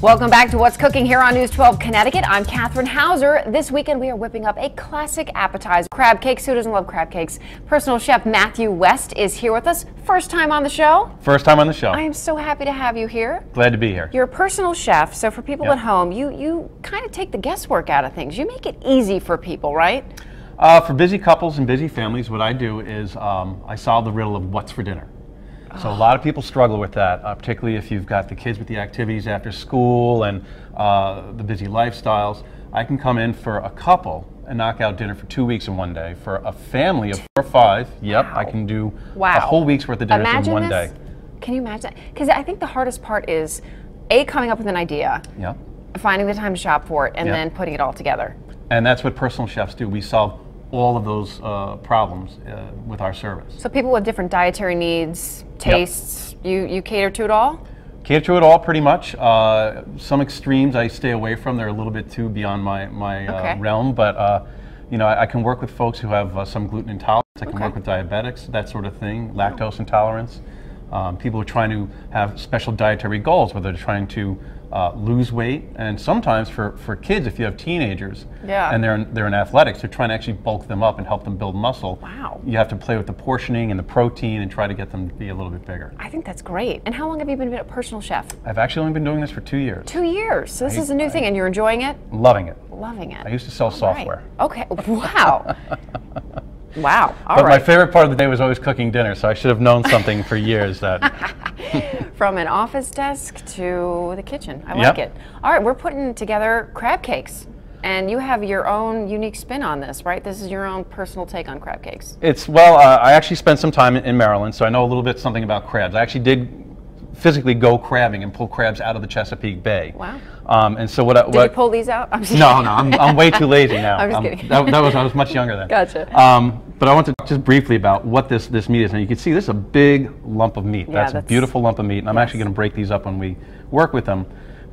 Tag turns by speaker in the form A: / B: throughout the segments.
A: Welcome back to What's Cooking here on News 12 Connecticut. I'm Catherine Hauser. This weekend we are whipping up a classic appetizer, crab cakes. Who doesn't love crab cakes? Personal chef Matthew West is here with us. First time on the show?
B: First time on the show.
A: I am so happy to have you here.
B: Glad to be here.
A: You're a personal chef, so for people at home, you kind of take the guesswork out of things. You make it easy for people, right?
B: For busy couples and busy families, what I do is I solve the riddle of what's for dinner. So a lot of people struggle with that, particularly if you've got the kids with the activities after school and the busy lifestyles. I can come in for a couple and knock out dinner for 2 weeks in one day. For a family of 4 or 5, I can do a whole week's worth of dinners in one day.
A: Can you imagine that? Because I think the hardest part is, A, coming up with an idea, finding the time to shop for it, and then putting it all together. And
B: that's what personal chefs do. We solve all of those problems with our service.
A: So people with different dietary needs, tastes, you cater to it all?
B: Cater to it all, pretty much. Some extremes I stay away from. They're a little bit too beyond my realm, but you know, I can work with folks who have some gluten intolerance. I can work with diabetics, that sort of thing, lactose intolerance. People who are trying to have special dietary goals, whether they're trying to lose weight, and sometimes for kids, if you have teenagers and they're in athletics, they're trying to actually bulk them up and help them build muscle.
A: Wow.
B: You have to play with the portioning and the protein and try to get them to be a little bit bigger.
A: I think that's great. And how long have you been a personal chef?
B: I've actually only been doing this for 2 years.
A: 2 years. So this is a new thing, and you're enjoying it?
B: Loving it.
A: Loving it.
B: I used to sell software.
A: Okay. Wow. Wow.
B: But my favorite part of the day was always cooking dinner, so I should have known something for years that.
A: From an office desk to the kitchen. I like it. All right, we're putting together crab cakes. And you have your own unique spin on this, right? This is your own personal take on crab cakes.
B: Well, I actually spent some time in Maryland, so I know a little bit something about crabs. I actually did physically go crabbing and pull crabs out of the Chesapeake Bay.
A: Wow.
B: And so what?
A: Did you pull these out?
B: No, I'm way too lazy now.
A: I'm just kidding.
B: I was much younger then.
A: Gotcha.
B: But I want to talk just briefly about what this meat is. And you can see this is a big lump of meat. That's a beautiful lump of meat, and I'm actually going to break these up when we work with them.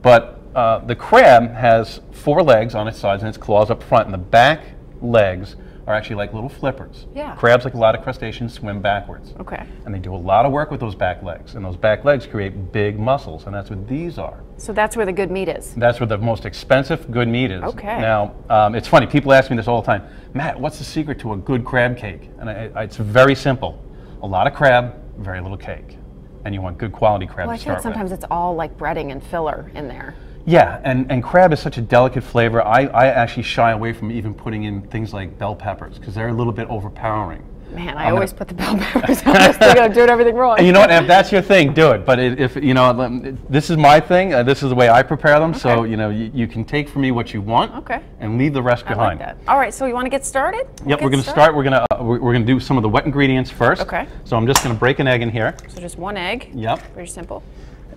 B: But the crab has 4 legs on its sides and its claws up front, and the back legs are actually like little flippers.
A: Yeah.
B: Crabs, like a lot of crustaceans, swim backwards.
A: Okay.
B: And they do a lot of work with those back legs, and those back legs create big muscles, and that's what these are.
A: So that's where the good meat is?
B: That's where the most expensive good meat is.
A: Okay.
B: Now, it's funny, people ask me this all the time, Matt, what's the secret to a good crab cake? And it's very simple. A lot of crab, very little cake. And you want good quality crab to start with.
A: Well, I feel like sometimes it's all like breading and filler in there.
B: Yeah, and crab is such a delicate flavor. I actually shy away from even putting in things like bell peppers because they're a little bit overpowering.
A: Man, I always put the bell peppers on. I'm still going to do everything wrong.
B: And you know what? If that's your thing, do it. But if you know, this is my thing. This is the way I prepare them. So you know, you can take from me what you want. And leave the rest behind.
A: I like that. All right. So you want to get started?
B: Yep. We're going to start. We're going to do some of the wet ingredients first.
A: Okay.
B: So I'm just going to break an egg in here.
A: So just 1 egg.
B: Yep.
A: Very simple.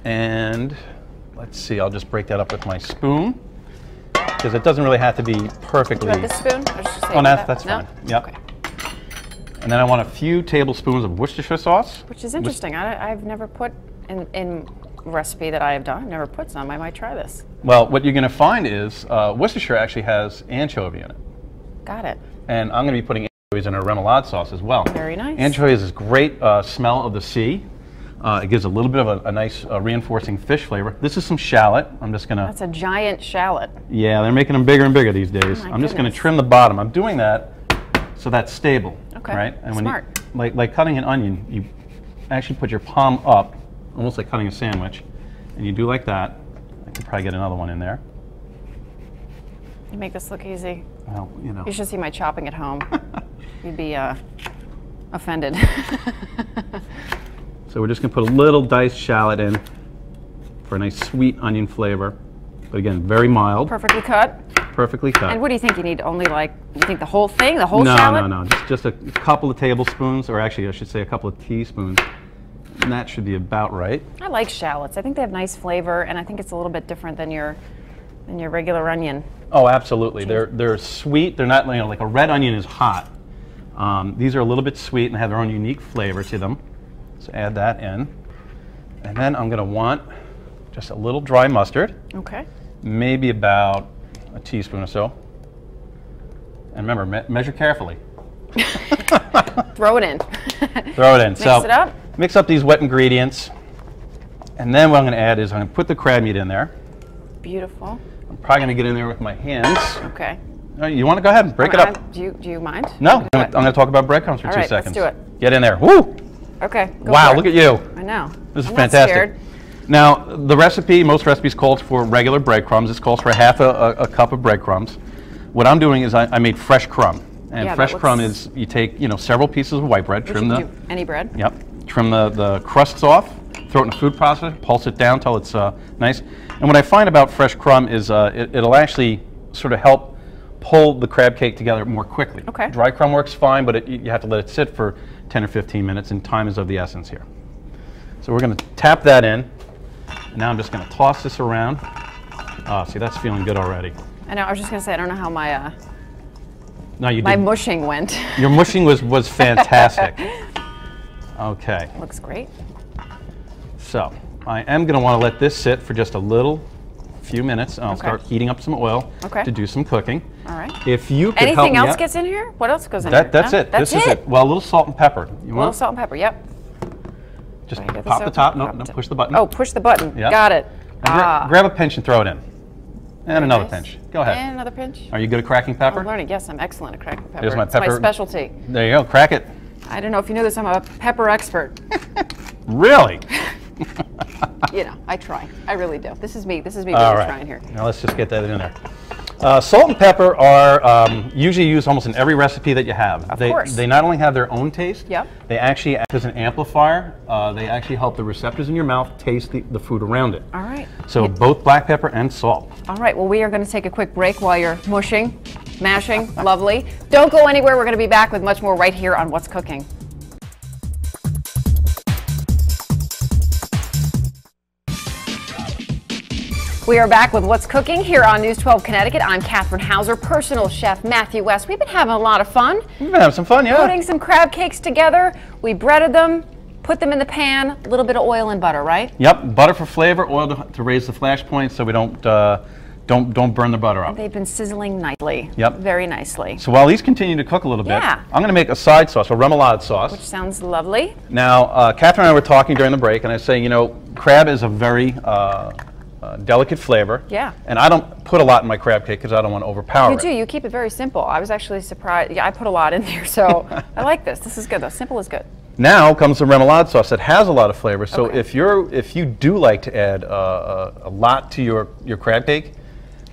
B: And let's see. I'll just break that up with my spoon because it doesn't really have to be perfectly.
A: Do you have this spoon? Or just
B: oh, that's fine. Yep.
A: Okay.
B: And then I want a few tablespoons of Worcestershire sauce.
A: Which is interesting. I've never put in a recipe that I have done, I've never put some. I might try this.
B: Well, what you're going to find is Worcestershire actually has anchovy in it.
A: Got it.
B: And I'm going to be putting anchovies in a remoulade sauce as well.
A: Very nice.
B: Anchovy has this great smell of the sea. It gives a little bit of a nice reinforcing fish flavor. This is some shallot. I'm just going to...
A: That's a giant shallot.
B: Yeah, they're making them bigger and bigger these days. I'm just going to trim the bottom. I'm doing that so that's stable.
A: Okay.
B: Right? And
A: Smart.
B: when you, like cutting an onion, you actually put your palm up, almost like cutting a sandwich, and you do like that. I could probably get another one in there.
A: You make this look easy.
B: Well, you know.
A: You should see my chopping at home. You'd be offended.
B: So we're just going to put a little diced shallot in for a nice sweet onion flavor. But again, very mild.
A: Perfectly cut?
B: Perfectly cut.
A: And what do you think? You need only like, you think the whole thing, the whole shallot?
B: No. Just a couple of tablespoons, or actually I should say a couple of teaspoons. And that should be about right.
A: I like shallots. I think they have nice flavor, and I think it's a little bit different than your regular onion.
B: Oh, absolutely. They're sweet. They're not, you know, like a red onion is hot. These are a little bit sweet and have their own unique flavor to them. So add that in. And then I'm going to want just a little dry mustard.
A: Okay.
B: Maybe about a teaspoon or so. And remember, measure carefully.
A: Throw it in.
B: Throw it in.
A: Mix it up.
B: Mix up these wet ingredients. And then what I'm going to add is I'm going to put the crab meat in there.
A: Beautiful.
B: I'm probably going to get in there with my hands.
A: Okay.
B: You want to go ahead and break it up?
A: Do you mind?
B: No, I'm going to talk about breadcrumbs for 2 seconds.
A: Let's do it.
B: Get in there. Woo!
A: Okay.
B: Wow, look at you.
A: I know.
B: This is
A: I'm
B: fantastic.
A: Not scared.
B: Now, the recipe, most recipes calls for regular breadcrumbs. This calls for half a cup of breadcrumbs. What I'm doing is I made fresh crumb. And fresh crumb is you take several pieces of white bread, trim the
A: any bread.
B: Yep. Trim the crusts off, throw it in a food processor, pulse it down till it's nice. And what I find about fresh crumb is it'll actually sort of help pull the crab cake together more quickly.
A: Okay.
B: Dry crumb works fine, but you have to let it sit for 10 or 15 minutes, and time is of the essence here. So we're going to tap that in. And now I'm just going to toss this around. Oh, see, that's feeling good already.
A: I know. I was just going to say, I don't know how my
B: my
A: mushing went.
B: Your mushing was fantastic. Okay.
A: Looks great.
B: So I am going to want to let this sit for just a few minutes, and I'll start heating up some oil to do some cooking.
A: All right.
B: If you could
A: Anything else gets in here? What else goes in here?
B: That's it. This is it. Well, a little salt and pepper. You want?
A: A little salt and pepper. Yep.
B: Just pop the top. No, push the button.
A: Oh, push the button.
B: Yep.
A: Got it.
B: Grab a pinch and throw it in. And another pinch. Go ahead.
A: And another pinch.
B: Are you good at cracking pepper?
A: I'm learning. Yes, I'm excellent at cracking pepper.
B: Here's my
A: It's
B: pepper.
A: my specialty.
B: There you go. Crack it.
A: I don't know if you knew this. I'm a pepper expert.
B: Really?
A: I try. I really do. This is me. This is me
B: really
A: trying here.
B: Now let's just get that in there. Salt and pepper are usually used almost in every recipe that you have.
A: Of course.
B: They not only have their own taste,
A: Yep.
B: they actually act as an amplifier. They actually help the receptors in your mouth taste the food around it.
A: All right.
B: So both black pepper and salt.
A: All right. Well, we are going to take a quick break while you're mushing, mashing. Lovely. Don't go anywhere. We're going to be back with much more right here on What's Cooking. We are back with What's Cooking here on News 12 Connecticut. I'm Catherine Hauser, personal chef Matthew West. We've been having a lot of fun.
B: We've been having some fun, yeah.
A: Putting some crab cakes together. We breaded them, put them in the pan, a little bit of oil and butter, right?
B: Yep, butter for flavor, oil to raise the flash points so we don't burn the butter up.
A: They've been sizzling nicely.
B: Yep.
A: Very nicely.
B: So while these continue to cook a little bit,
A: Yeah.
B: I'm going to make a side sauce, a remoulade sauce.
A: Which sounds lovely.
B: Now, Catherine and I were talking during the break, and I say, crab is a very delicate flavor.
A: Yeah.
B: And I don't put a lot in my crab cake because I don't want to overpower
A: You do. You keep it very simple. I was actually surprised. Yeah, I put a lot in there, so I like this. This is good, though. Simple is good.
B: Now comes the remoulade sauce that has a lot of flavor. So if you do like to add a lot to your crab cake,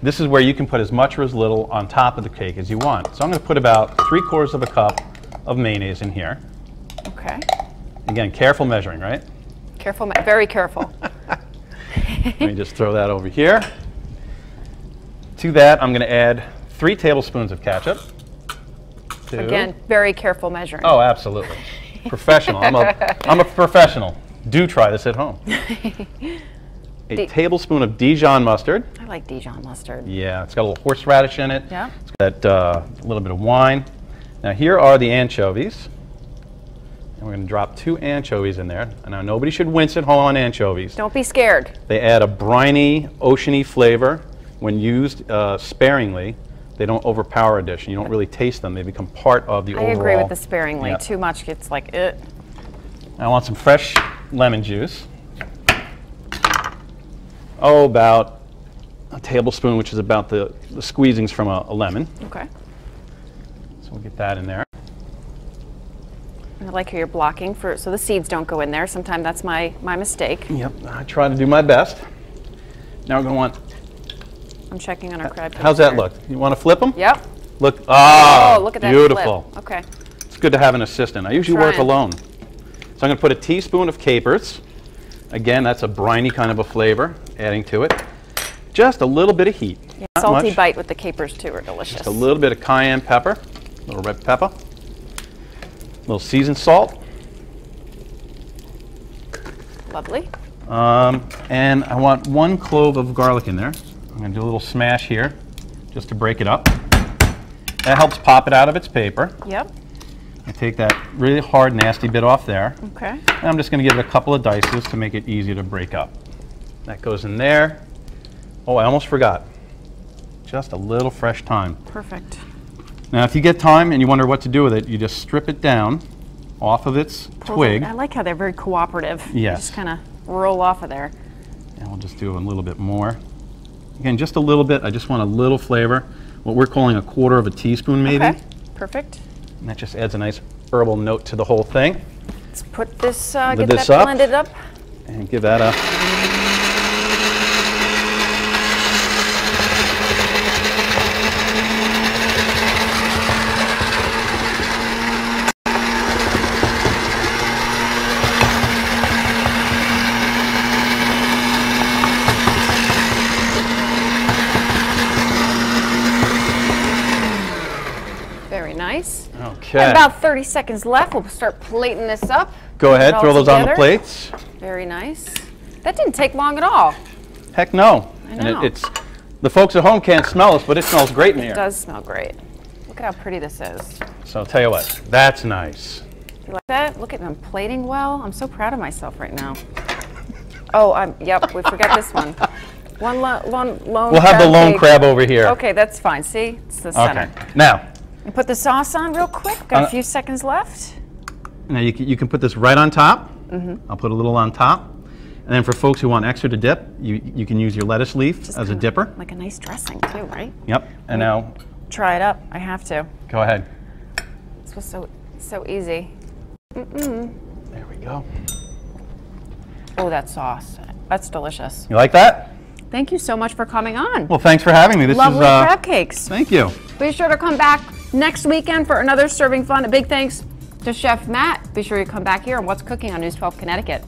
B: this is where you can put as much or as little on top of the cake as you want. So I'm going to put about 3/4 of a cup of mayonnaise in here.
A: Okay.
B: Again, careful measuring, right?
A: Careful, very careful.
B: Let me just throw that over here. To that, I'm going to add 3 tablespoons of ketchup. 2.
A: Again, very careful measuring.
B: Oh, absolutely. Professional. I'm a professional. Do try this at home. A tablespoon of Dijon mustard.
A: I like Dijon mustard.
B: Yeah, it's got a little horseradish in it.
A: Yeah.
B: It's got a little bit of wine. Now here are the anchovies. And we're going to drop 2 anchovies in there. And now nobody should wince at home on anchovies.
A: Don't be scared.
B: They add a briny, oceany flavor. When used sparingly, they don't overpower a dish. You don't really taste them. They become part of the overall.
A: I agree with the sparingly.
B: Yeah.
A: Too much gets like,
B: I want some fresh lemon juice. Oh, about a tablespoon, which is about the squeezings from a lemon.
A: Okay.
B: So we'll get that in there.
A: I like how you're blocking so the seeds don't go in there. Sometimes that's my mistake.
B: Yep, I try to do my best. Now we're going to want.
A: I'm checking on our crab cakes.
B: How's that
A: here.
B: look? You want to flip them?
A: Yep.
B: Look.
A: Oh, look at that
B: beautiful.
A: flip. Okay.
B: It's good to have an assistant. I usually work alone. So I'm going to put a teaspoon of capers. Again, that's a briny kind of a flavor, adding to it. Just a little bit of heat.
A: Yeah,
B: Not
A: salty
B: much.
A: bite with the capers too are delicious.
B: Just a little bit of cayenne pepper, a little red pepper, a little seasoned salt.
A: Lovely.
B: And I want 1 clove of garlic in there. I'm going to do a little smash here just to break it up. That helps pop it out of its paper.
A: Yep.
B: I take that really hard, nasty bit off there.
A: Okay.
B: And I'm just going to give it a couple of dices to make it easier to break up. That goes in there. Oh, I almost forgot. Just a little fresh thyme.
A: Perfect.
B: Now, if you get thyme and you wonder what to do with it, you just strip it down off of its twig.
A: I like how they're very cooperative.
B: Yes.
A: They just kind of roll off of there.
B: And we'll just do a little bit more. Again, just a little bit. I just want a little flavor. What we're calling a quarter of a teaspoon, maybe.
A: Okay, perfect.
B: And that just adds a nice herbal note to the whole thing.
A: Let's put this, get that blended up.
B: And give that a...
A: Very nice.
B: Okay.
A: And about 30 seconds left. We'll start plating this up.
B: Go ahead, throw those on the plates.
A: Very nice. That didn't take long at all.
B: Heck no.
A: I know.
B: And it's the folks at home can't smell us, but it smells great in here.
A: It does smell great. Look at how pretty this is.
B: So I'll tell you what, that's nice.
A: You like that? Look at them plating well. I'm so proud of myself right now. Oh, yep, we forgot this one. One lone
B: We'll have the lone crab over here.
A: Okay, that's fine. See, it's the center.
B: Okay, now.
A: And put the sauce on real quick. Got a few seconds left.
B: Now you can put this right on top. I'll put a little on top. And then for folks who want extra to dip, you can use your lettuce leaf
A: Just
B: as a dipper.
A: Like a nice dressing too, right?
B: Yep, and now.
A: Try it up, I have to.
B: Go ahead.
A: This was so easy.
B: There we go.
A: Oh, that sauce, that's delicious.
B: You like that?
A: Thank you so much for coming on.
B: Well, thanks for having me. This
A: Lovely
B: is
A: crab cakes.
B: Thank you.
A: Be sure to come back next weekend for another serving fun. A big thanks to Chef Matt. Be sure you come back here on What's Cooking on News 12 Connecticut.